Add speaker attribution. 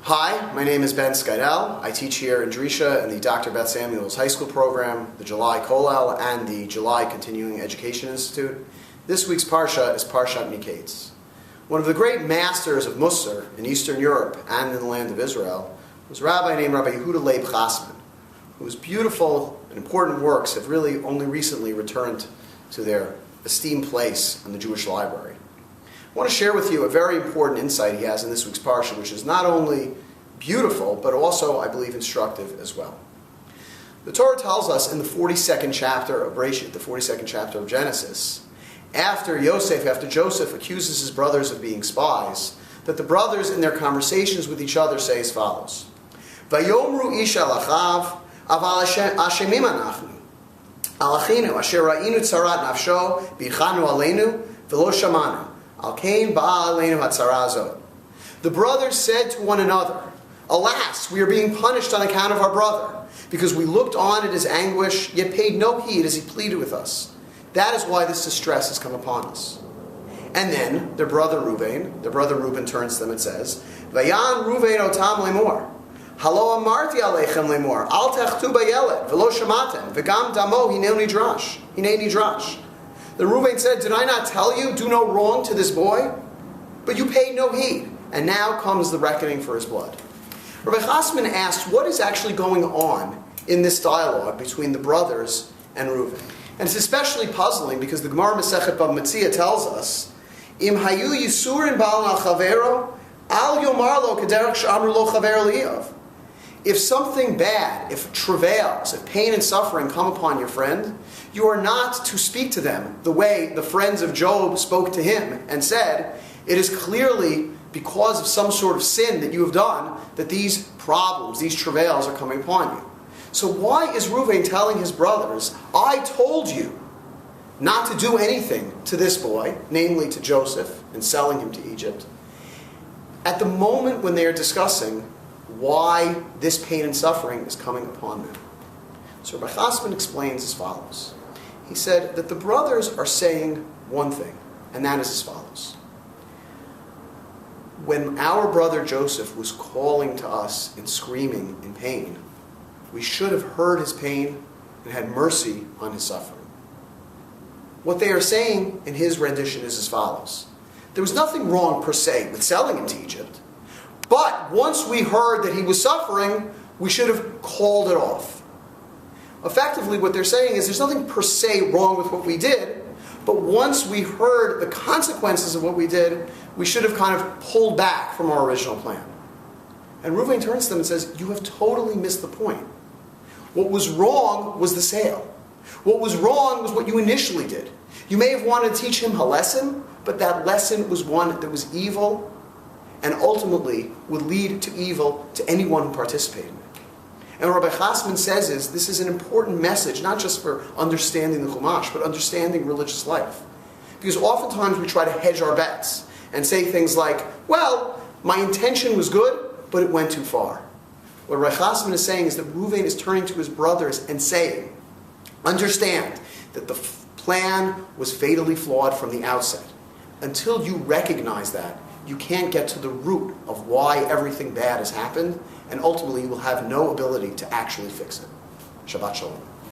Speaker 1: Hi, my name is Ben Skydell. I teach here in Drisha in the Dr. Beth Samuels High School program, the July Kollel, and the July Continuing Education Institute. This week's Parsha is Parashat Mikeitz. One of the great masters of Musar in Eastern Europe and in the land of Israel was a rabbi named Rabbi Yehuda Leib Chasman, whose beautiful and important works have really only recently returned to their esteemed place in the Jewish library. I want to share with you a very important insight he has in this week's Parsha, which is not only beautiful, but also, I believe, instructive as well. The Torah tells us in the 42nd chapter of Bereshit, the 42nd chapter of Genesis, after Joseph accuses his brothers of being spies, that the brothers in their conversations with each other say as follows: Vayomru ish alachav, aval ashemim anachnu, alachinu asher ra'inu tzarat nafsho, bichanu aleinu, velo shamanu. The brothers said to one another, "Alas, we are being punished on account of our brother, because we looked on at his anguish, yet paid no heed as he pleaded with us. That is why this distress has come upon us." And then their brother Reuben turns to them and says, "Vayan Reuven otam lemor, halo amarti alechem lemor, al techtu bayeled, velo shamatem, v'gam damo hinei nidrash." The Reuven said, "Did I not tell you, do no wrong to this boy? But you paid no heed, and now comes the reckoning for his blood." Rabbi Chasman asked, what is actually going on in this dialogue between the brothers and Reuven? And it's especially puzzling because the Gemara Masechet Bava Metzia tells us, "Im hayu yisurin bal al chavero, al yomar lo kederach she'amru lo chaver liyav." If something bad, if travails, if pain and suffering come upon your friend, you are not to speak to them the way the friends of Job spoke to him and said, "It is clearly because of some sort of sin that you have done that these problems, these travails are coming upon you." So why is Reuven telling his brothers, "I told you not to do anything to this boy," namely to Joseph, and selling him to Egypt, at the moment when they are discussing why this pain and suffering is coming upon them? So Rabbi Chasman explains as follows. He said that the brothers are saying one thing, and that is as follows. When our brother Joseph was calling to us and screaming in pain, we should have heard his pain and had mercy on his suffering. What they are saying in his rendition is as follows. There was nothing wrong per se with selling him to Egypt, but once we heard that he was suffering, we should have called it off. Effectively, what they're saying is there's nothing per se wrong with what we did, but once we heard the consequences of what we did, we should have kind of pulled back from our original plan. And Reuven turns to them and says, "You have totally missed the point. What was wrong was the sale. What was wrong was what you initially did. You may have wanted to teach him a lesson, but that lesson was one that was evil and ultimately would lead to evil to anyone who participated in it." And what Rabbi Chasman says is, this is an important message, not just for understanding the Chumash, but understanding religious life. Because oftentimes we try to hedge our bets and say things like, well, my intention was good, but it went too far. What Rabbi Chasman is saying is that Reuven is turning to his brothers and saying, understand that the plan was fatally flawed from the outset. Until you recognize that, you can't get to the root of why everything bad has happened, and ultimately you will have no ability to actually fix it. Shabbat Shalom.